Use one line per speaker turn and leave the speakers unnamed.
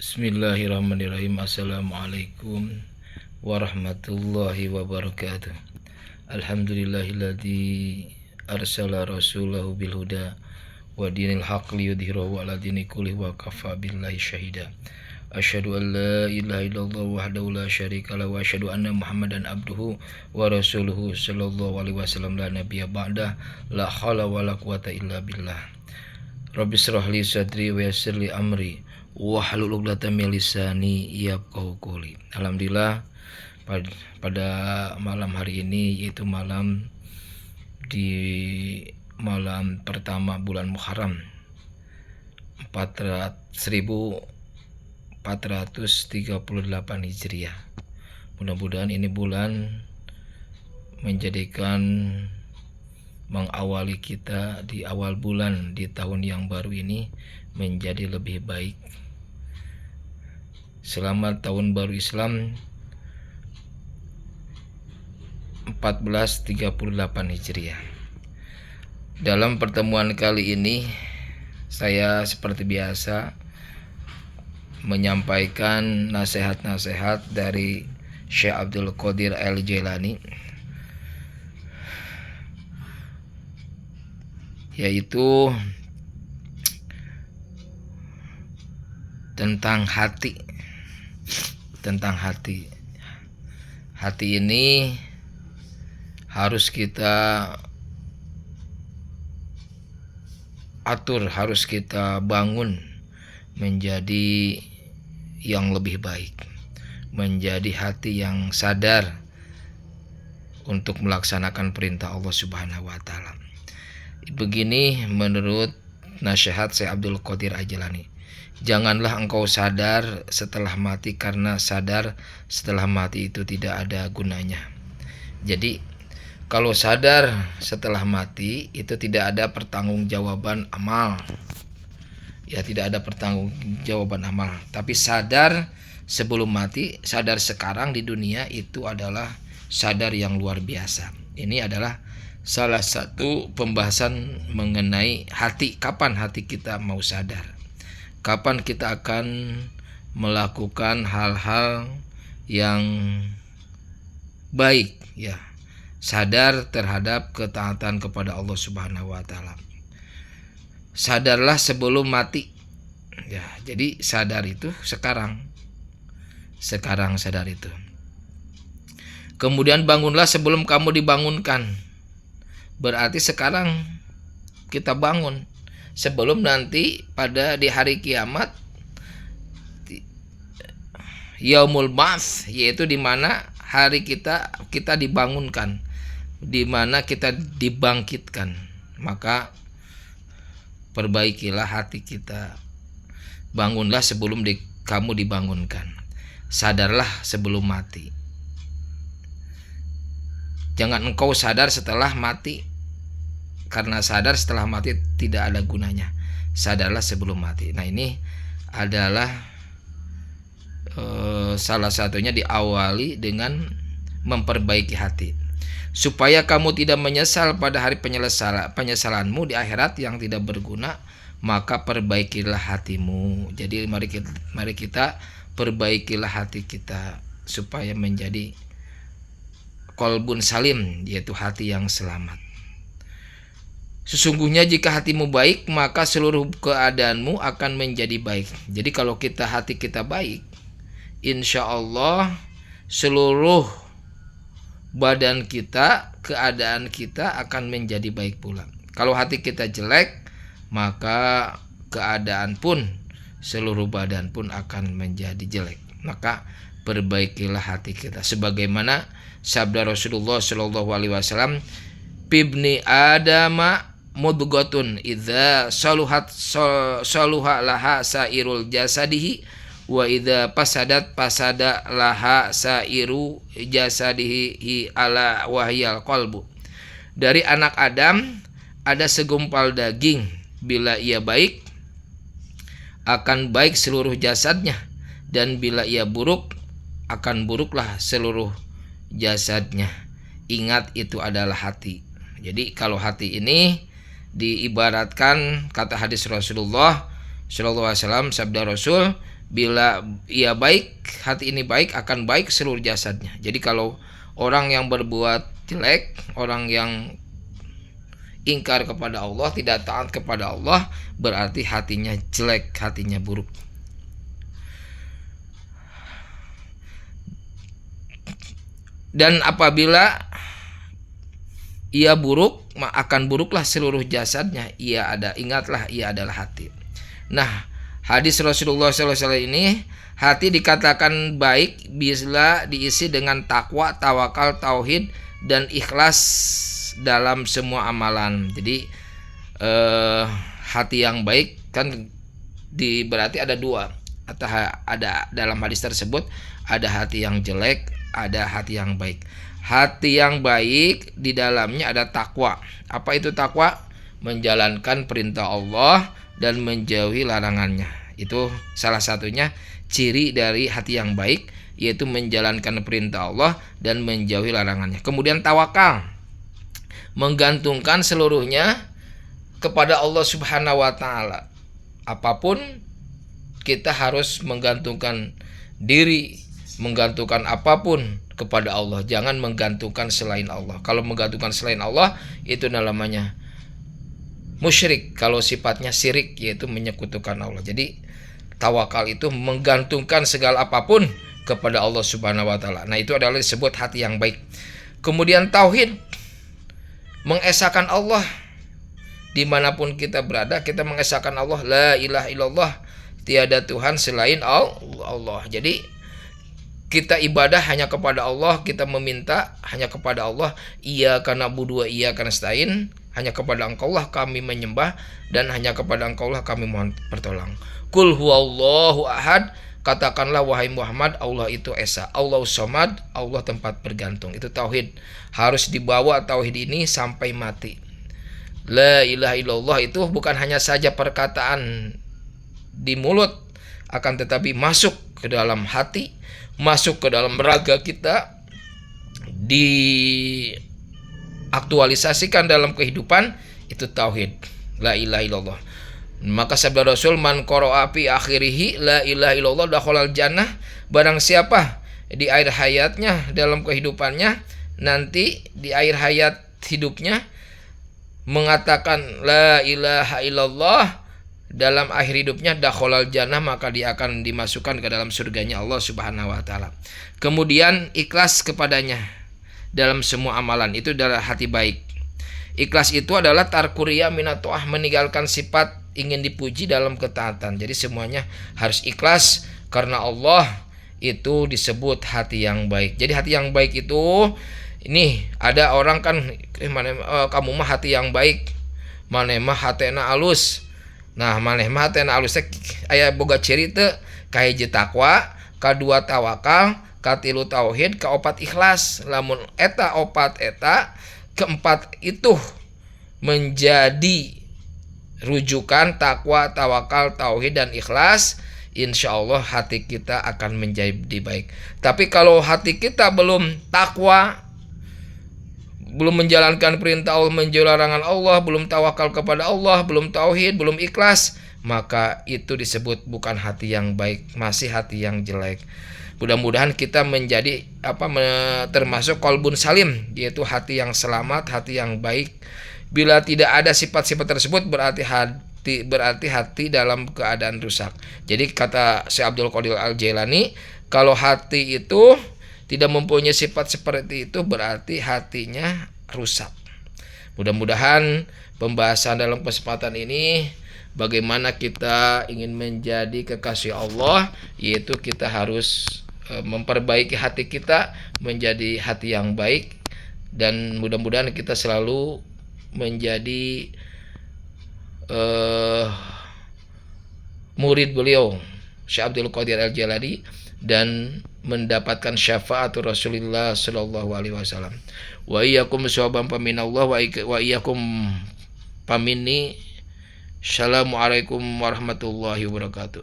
Bismillahirrahmanirrahim. Assalamualaikum warahmatullahi wabarakatuh. Alhamdulillahilladzi arsala rasulahu bilhuda wa dinil haq liyudhhirahu ala dini kulli wa kafa billahi syahida. Asyhadu an la ilaha illallah wahdahu la syarika lahu wa asyhadu anna Muhammadan abduhu wa rasuluhu sallallahu alaihi wasallam la nabiyya ba'da la haula wala quwata illa billah. Rabbi shrah li sadri wa yassir li amri wahlul 'uqdatam min lisani yafqahu qouli. Alhamdulillah pada malam hari ini, yaitu malam pertama bulan Muharram 1438 Hijriah. Mudah-mudahan ini bulan mengawali kita di awal bulan di tahun yang baru ini menjadi lebih baik. Selamat tahun baru Islam 1438 Hijriah. Dalam pertemuan kali ini saya seperti biasa menyampaikan nasihat-nasihat dari Syekh Abdul Qadir Al-Jailani, yaitu tentang hati. Hati ini harus kita atur, harus kita bangun menjadi yang lebih baik, menjadi hati yang sadar untuk melaksanakan perintah Allah Subhanahu wa taala. Begini menurut nasihat Syekh Abdul Qadir Al-Jailani, janganlah engkau sadar setelah mati, karena sadar setelah mati itu tidak ada gunanya. Jadi kalau sadar setelah mati itu tidak ada pertanggungjawaban amal. Ya, tidak ada pertanggungjawaban amal. Tapi sadar sebelum mati, sadar sekarang di dunia, itu adalah sadar yang luar biasa. Ini adalah salah satu pembahasan mengenai hati. Kapan hati kita mau sadar? Kapan kita akan melakukan hal-hal yang baik, ya, sadar terhadap ketaatan kepada Allah Subhanahu wa taala. Sadarlah sebelum mati. Ya, jadi sadar itu sekarang. Sekarang sadar itu. Kemudian bangunlah sebelum kamu dibangunkan. Berarti sekarang kita bangun sebelum nanti pada di hari kiamat, yaumul ba'ts, yaitu di mana hari kita dibangunkan, di mana kita dibangkitkan. Maka perbaikilah hati kita. Bangunlah sebelum kamu dibangunkan. Sadarlah sebelum mati. Jangan engkau sadar setelah mati, karena sadar setelah mati tidak ada gunanya. Sadarlah sebelum mati. Nah, ini adalah salah satunya diawali dengan memperbaiki hati, supaya kamu tidak menyesal pada hari penyesalanmu di akhirat yang tidak berguna. Maka perbaikilah hatimu. Jadi mari kita perbaikilah hati kita supaya menjadi qalbun salim, yaitu hati yang selamat. Sesungguhnya jika hatimu baik, maka seluruh keadaanmu akan menjadi baik. Jadi kalau hati kita baik, insya Allah seluruh badan kita, keadaan kita akan menjadi baik pula. Kalau hati kita jelek, maka keadaan pun, seluruh badan pun akan menjadi jelek. Maka perbaikilah hati kita, sebagaimana sabda Rasulullah Shallallahu Alaihi Wasallam, "Ibni Adama mudghatun idza saluha laha sairul jasadihi wa idza pasada laha sairu jasadihi ala wahyal qalbu." Dari anak Adam ada segumpal daging, bila ia baik akan baik seluruh jasadnya, dan bila ia buruk akan buruklah seluruh jasadnya. Ingat, itu adalah hati. Jadi kalau hati ini diibaratkan, kata hadis Rasulullah Shallallahu Alaihi Wasallam, sabda Rasul, Bila ia baik, hati ini baik, akan baik seluruh jasadnya. Jadi kalau orang yang berbuat jelek, orang yang ingkar kepada Allah, tidak taat kepada Allah, berarti hatinya jelek, hatinya buruk. Dan apabila ia buruk, akan buruklah seluruh jasadnya. Ingatlah, ia adalah hati. Nah, hadis Rasulullah SAW ini, hati dikatakan baik bila diisi dengan takwa, tawakal, tauhid, dan ikhlas dalam semua amalan. Jadi hati yang baik kan berarti ada dua. Atau ada dalam hadis tersebut ada hati yang jelek, ada hati yang baik. Hati yang baik di dalamnya ada takwa. Apa itu takwa? Menjalankan perintah Allah dan menjauhi larangannya. Itu salah satunya ciri dari hati yang baik, yaitu menjalankan perintah Allah dan menjauhi larangannya. Kemudian tawakal, menggantungkan seluruhnya kepada Allah Subhanahu wa taala. Apapun kita harus menggantungkan diri, menggantungkan apapun kepada Allah. Jangan menggantungkan selain Allah. Kalau menggantungkan selain Allah, itu namanya musyrik. Kalau sifatnya syirik, yaitu menyekutukan Allah. Jadi tawakal itu menggantungkan segala apapun kepada Allah Subhanahu wa taala. Nah, itu adalah disebut hati yang baik. Kemudian tauhid, mengesahkan Allah. Dimanapun kita berada, kita mengesahkan Allah. La ilaha illallah, tiada Tuhan selain Allah. Jadi kita ibadah hanya kepada Allah, kita meminta hanya kepada Allah. Iyyaka na'budu wa iyyaka nasta'in, hanya kepada Engkau lah kami menyembah dan hanya kepada Engkau lah kami mohon pertolongan. Qul huwallahu ahad, katakanlah wahai Muhammad, Allah itu esa. Allahus samad, Allah tempat bergantung. Itu tauhid. Harus dibawa tauhid ini sampai mati. La ilaha illallah itu bukan hanya saja perkataan di mulut, akan tetapi masuk ke dalam hati, masuk ke dalam raga kita, diaktualisasikan dalam kehidupan. Itu tauhid, la ilaha illallah. Maka sabda Rasul, man qara'a fi akhirihi la ilaha illallah dakhalal jannah. Barang siapa di akhir hayatnya, dalam kehidupannya, nanti di akhir hayat hidupnya mengatakan la ilaha illallah dalam akhir hidupnya, dakhalal jannah, maka dia akan dimasukkan ke dalam surganya Allah Subhanahu wa taala. Kemudian ikhlas kepadanya dalam semua amalan, itu adalah hati baik. Ikhlas itu adalah tarkuria minatoah, meninggalkan sifat ingin dipuji dalam ketaatan. Jadi semuanya harus ikhlas karena Allah, itu disebut hati yang baik. Jadi hati yang baik itu, ini ada orang kan kamu mah hati yang baik, maneh mah hatena alus. Nah, maneh mah hatena alus aya boga ciri teu, kahiji takwa, kadua tawakal, katilu tauhid, kaopat ikhlas. Lamun eta opat eta, keempat itu menjadi rujukan takwa, tawakal, tauhid, dan ikhlas, insya Allah hati kita akan menjadi baik. Tapi kalau hati kita belum takwa, belum menjalankan perintah Allah, menjauhi larangan Allah, belum tawakal kepada Allah, belum tauhid, belum ikhlas, maka itu disebut bukan hati yang baik, masih hati yang jelek. Mudah-mudahan kita menjadi termasuk qalbun salim, yaitu hati yang selamat, hati yang baik. Bila tidak ada sifat-sifat tersebut, berarti hati dalam keadaan rusak. Jadi kata Syekh Abdul Qadir Al-Jailani, kalau hati itu tidak mempunyai sifat seperti itu, berarti hatinya rusak. Mudah-mudahan pembahasan dalam kesempatan ini, bagaimana kita ingin menjadi kekasih Allah, yaitu kita harus memperbaiki hati kita menjadi hati yang baik. Dan mudah-mudahan kita selalu menjadi murid beliau Syekh Abdul Qadir Al-Jailani dan mendapatkan syafaat Rasulullah sallallahu alaihi wasallam. Wa iyyakum sawaban paminallah wa iyyakum pamini. Assalamualaikum warahmatullahi wabarakatuh.